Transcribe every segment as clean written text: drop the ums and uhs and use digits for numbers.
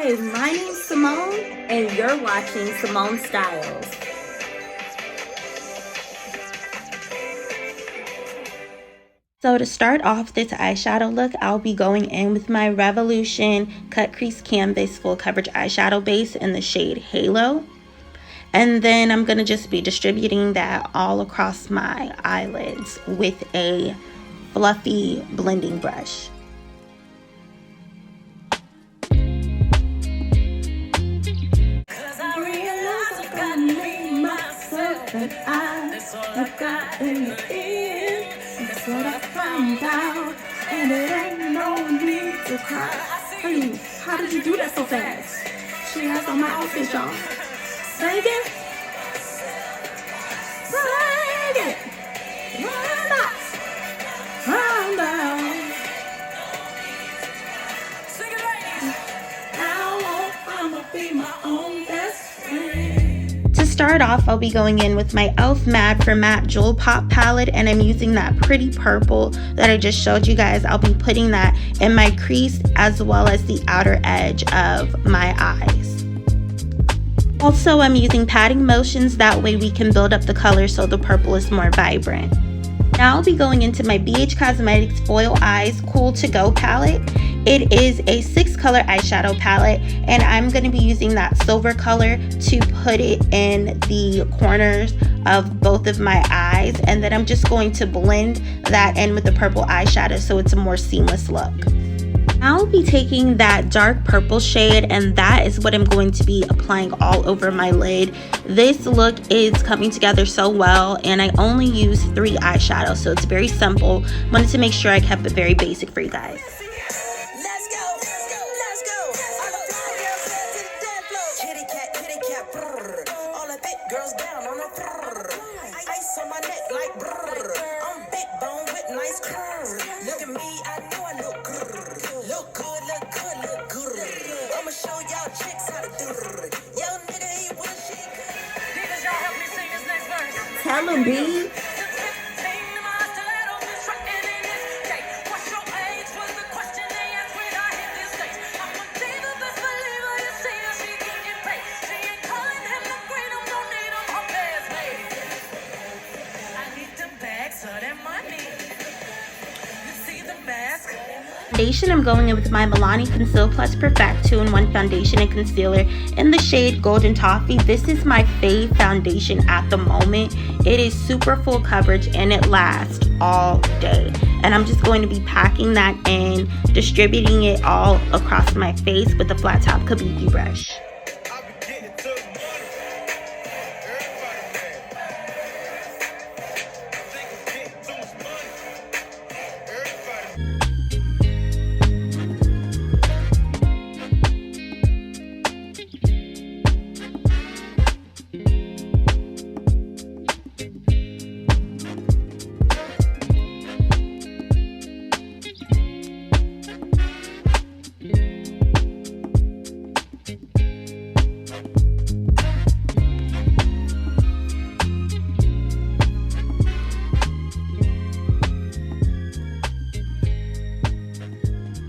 Hey, my name's Symone, and you're watching Symone Styles. So to start off this eyeshadow look, I'll be going in with my Revolution Cut Crease Canvas Full Coverage Eyeshadow Base in the shade Halo. And then I'm going to just be distributing that all across my eyelids with a fluffy blending brush. That I have got in the end. That's what I found out. And it ain't no need to cry. Hey, how did you do that so fast? She has on my outfit, y'all. Say again. Say again. Round up. Round down. Sing it right. Now I'ma be my own best friend. To start off, I'll be going in with my E.L.F. Matte for Matte Jewel Pop palette, and I'm using that pretty purple that I just showed you guys. I'll be putting that in my crease as well as the outer edge of my eyes. Also, I'm using patting motions, that way we can build up the color so the purple is more vibrant. Now I'll be going into my BH Cosmetics Foil Eyes Cool To Go palette. It is a 6-color eyeshadow palette, and I'm going to be using that silver color to put it in the corners of both of my eyes, and then I'm just going to blend that in with the purple eyeshadow so it's a more seamless look. I'll be taking that dark purple shade, and that is what I'm going to be applying all over my lid. This look is coming together so well, and I only use 3 eyeshadows, so it's very simple. Wanted to make sure I kept it very basic for you guys. Tell him, B. Foundation, I'm going in with my Milani Conceal Plus Perfect 2-in-1 foundation and concealer in the shade Golden Toffee. This is my fave foundation at the moment. It is super full coverage and it lasts all day. And I'm just going to be packing that in, distributing it all across my face with a flat top kabuki brush.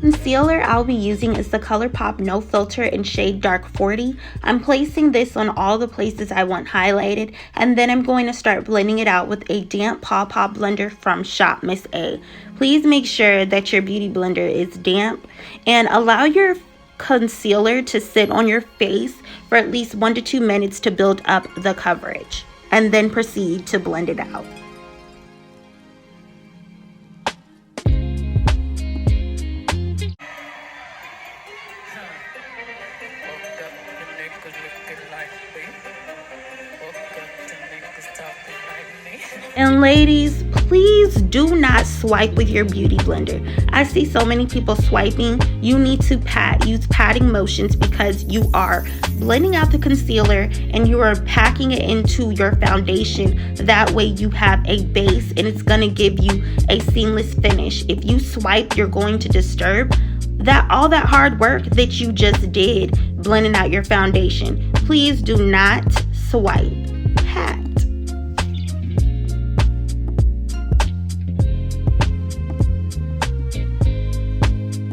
Concealer I'll be using is the Colourpop No Filter in shade Dark 40. I'm placing this on all the places I want highlighted, and then I'm going to start blending it out with a damp Paw Paw blender from Shop Miss A. Please make sure that your beauty blender is damp, and allow your concealer to sit on your face for at least 1 to 2 minutes to build up the coverage, and then proceed to blend it out. And ladies, please do not swipe with your beauty blender. I see so many people swiping. You need to use patting motions because you are blending out the concealer and you are packing it into your foundation. That way you have a base and it's going to give you a seamless finish. If you swipe, you're going to disturb all that hard work that you just did blending out your foundation. Please do not swipe. Pat.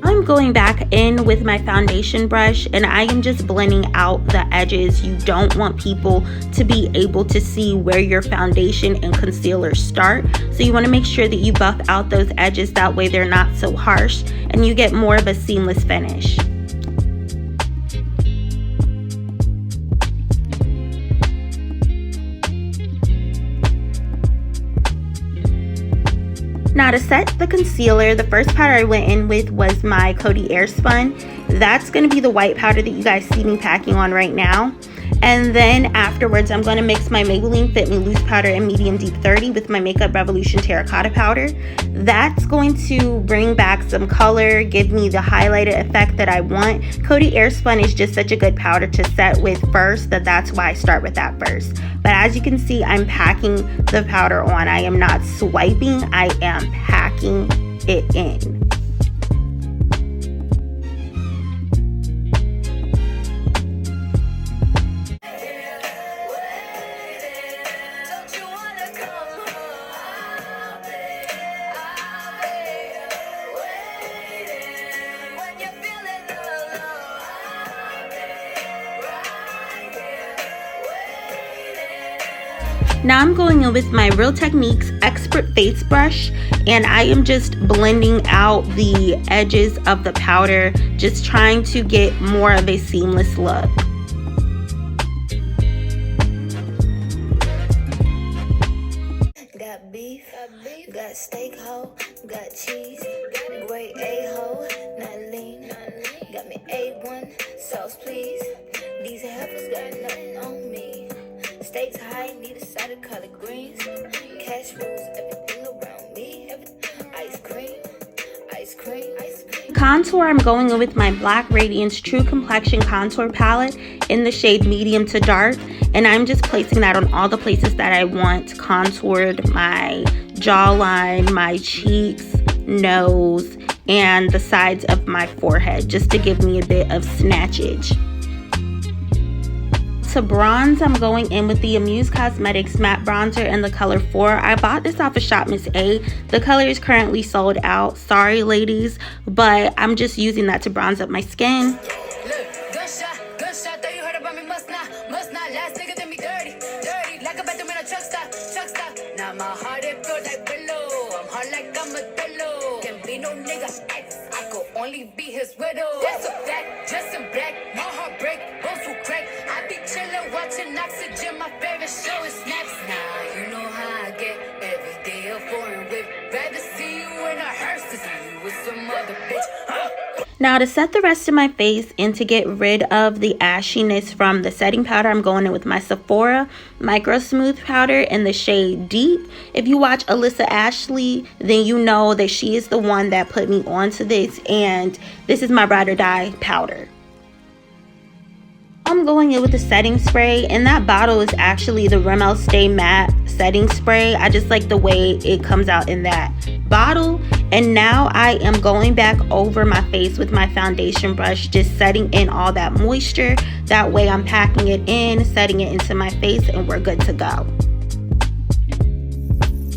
I'm going back in with my foundation brush and I am just blending out the edges. You don't want people to be able to see where your foundation and concealer start. So you want to make sure that you buff out those edges, that way they're not so harsh and you get more of a seamless finish. Now to set the concealer, the first powder I went in with was my Coty Airspun. That's going to be the white powder that you guys see me packing on right now. And then afterwards, I'm going to mix my Maybelline Fit Me Loose powder in medium deep 30 with my Makeup Revolution Terracotta powder. That's going to bring back some color, give me the highlighted effect that I want. Coty Airspun is just such a good powder to set with first that's why I start with that first. But as you can see, I'm packing the powder on. I am not swiping, I am packing it in. Now I'm going in with my Real Techniques Expert Face Brush and I am just blending out the edges of the powder, just trying to get more of a seamless look. Got beef, got steak ho, got cheese, great A-ho, not lean, got me A1, sauce please, these heifers got nothing on me. Steaks high, need a side of collard greens. Cash rules, everything around me. Ice cream, ice cream, ice cream. Contour, I'm going in with my Black Radiance True Complexion Contour Palette in the shade Medium to Dark. And I'm just placing that on all the places that I want contoured, my jawline, my cheeks, nose, and the sides of my forehead, just to give me a bit of snatchage. To bronze, I'm going in with the Amuse Cosmetics Matte Bronzer in the color 4. I bought this off of Shop Miss A. The color is currently sold out. Sorry, ladies, but I'm just using that to bronze up my skin. Only be his widow. That's a fact, just in black, my heart break, bones will crack. I be chillin', watching Oxygen, my favorite show is Snaps. Now you know how I get every day a foreign whip. Rather see you in a hearse than see you with some other bitch. Now to set the rest of my face and to get rid of the ashiness from the setting powder, I'm going in with my Sephora MicroSmooth powder in the shade Deep. If you watch Alyssa Ashley, then you know that she is the one that put me onto this, and this is my Ride or Die powder. I'm going in with the setting spray, and that bottle is actually the Rimmel Stay Matte setting spray. I just like the way it comes out in that bottle. And now I am going back over my face with my foundation brush, just setting in all that moisture. That way I'm packing it in, setting it into my face, and we're good to go.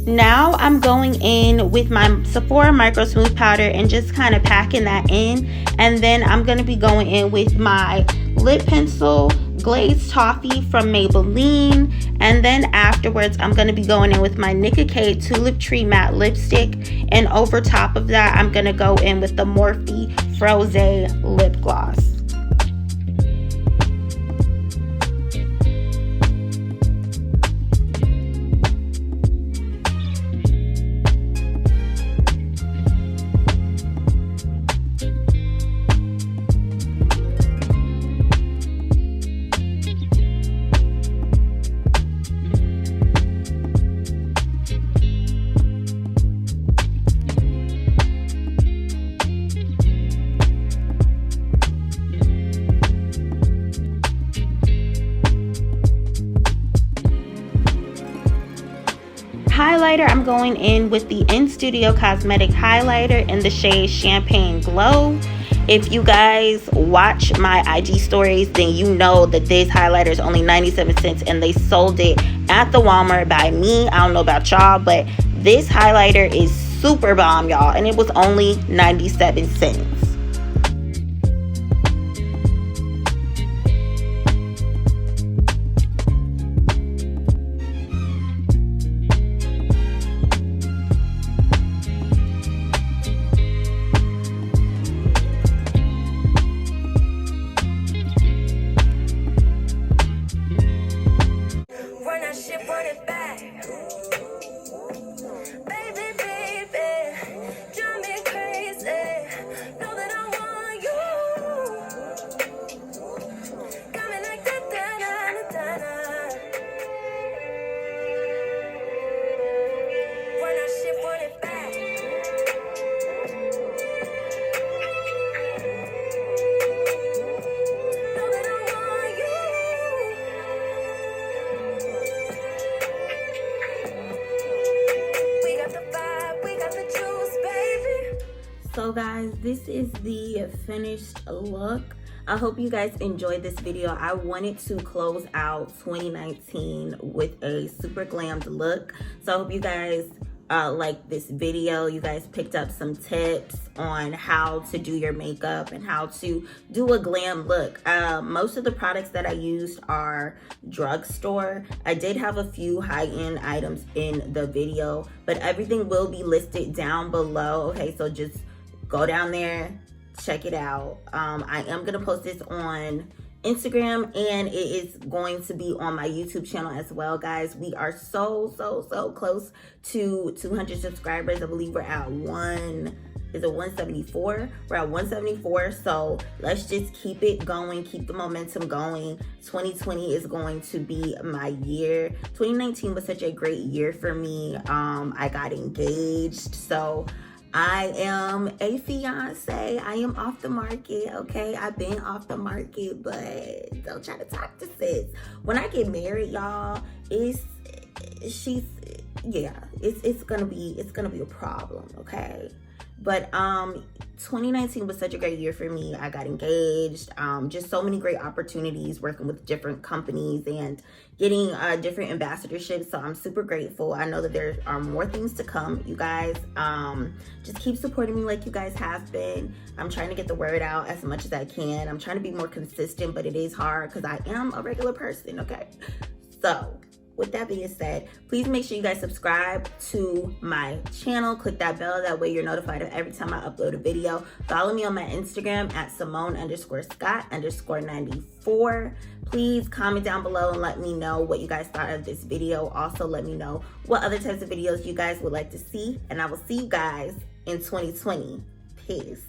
Now I'm going in with my Sephora MicroSmooth powder and just kind of packing that in. And then I'm going to be going in with my lip pencil, Glazed Toffee from Maybelline. And then afterwards, I'm going to be going in with my Nicka Tulip Tree Matte Lipstick. And over top of that, I'm going to go in with the Morphe Frosé Lip Gloss. Highlighter, I'm going in with the In Studio Cosmetic highlighter in the shade Champagne Glow. If you guys watch my IG stories, then you know that this highlighter is only 97 cents and they sold it at the Walmart by me. I don't know about y'all, but this highlighter is super bomb, y'all, and it was only 97 cents. So guys, this is the finished look. I hope you guys enjoyed this video. I wanted to close out 2019 with a super glammed look. So I hope you guys like this video. You guys picked up some tips on how to do your makeup and how to do a glam look. Most of the products that I used are drugstore. I did have a few high-end items in the video, but everything will be listed down below. Okay, so just go down there, check it out. I am gonna post this on Instagram, and it is going to be on my YouTube channel as well, guys. We are so close to 200 subscribers. I believe we're at 174? We're at 174, so let's just keep it going, keep the momentum going. 2020 is going to be my year. 2019 was such a great year for me. I got engaged, so I am a fiance. I am off the market, okay? I've been off the market, but don't try to talk to sis. When I get married, y'all, it's gonna be a problem, okay? But 2019 was such a great year for me. I got engaged, just so many great opportunities working with different companies and getting different ambassadorships. So I'm super grateful. I know that there are more things to come, you guys. Just keep supporting me like you guys have been. I'm trying to get the word out as much as I can. I'm trying to be more consistent, but it is hard because I am a regular person, okay? So with that being said, please make sure you guys subscribe to my channel. Click that bell. That way you're notified of every time I upload a video. Follow me on my Instagram at Symone_Scott_94. Please comment down below and let me know what you guys thought of this video. Also, let me know what other types of videos you guys would like to see. And I will see you guys in 2020. Peace.